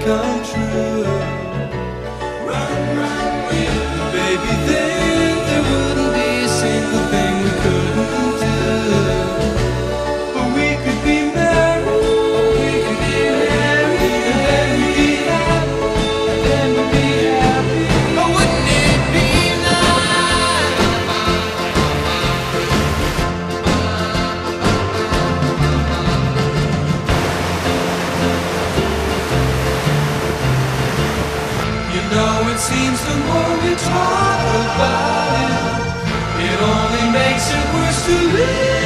come true. Run, run, you, baby, then there wouldn't be a single thing we couldn't do. But we could be married, we could be married, and then we'd be happy, and then we'd be happy. Oh, wouldn't it be nice? You know, it seems the more we talk about it, it only makes it worse to live.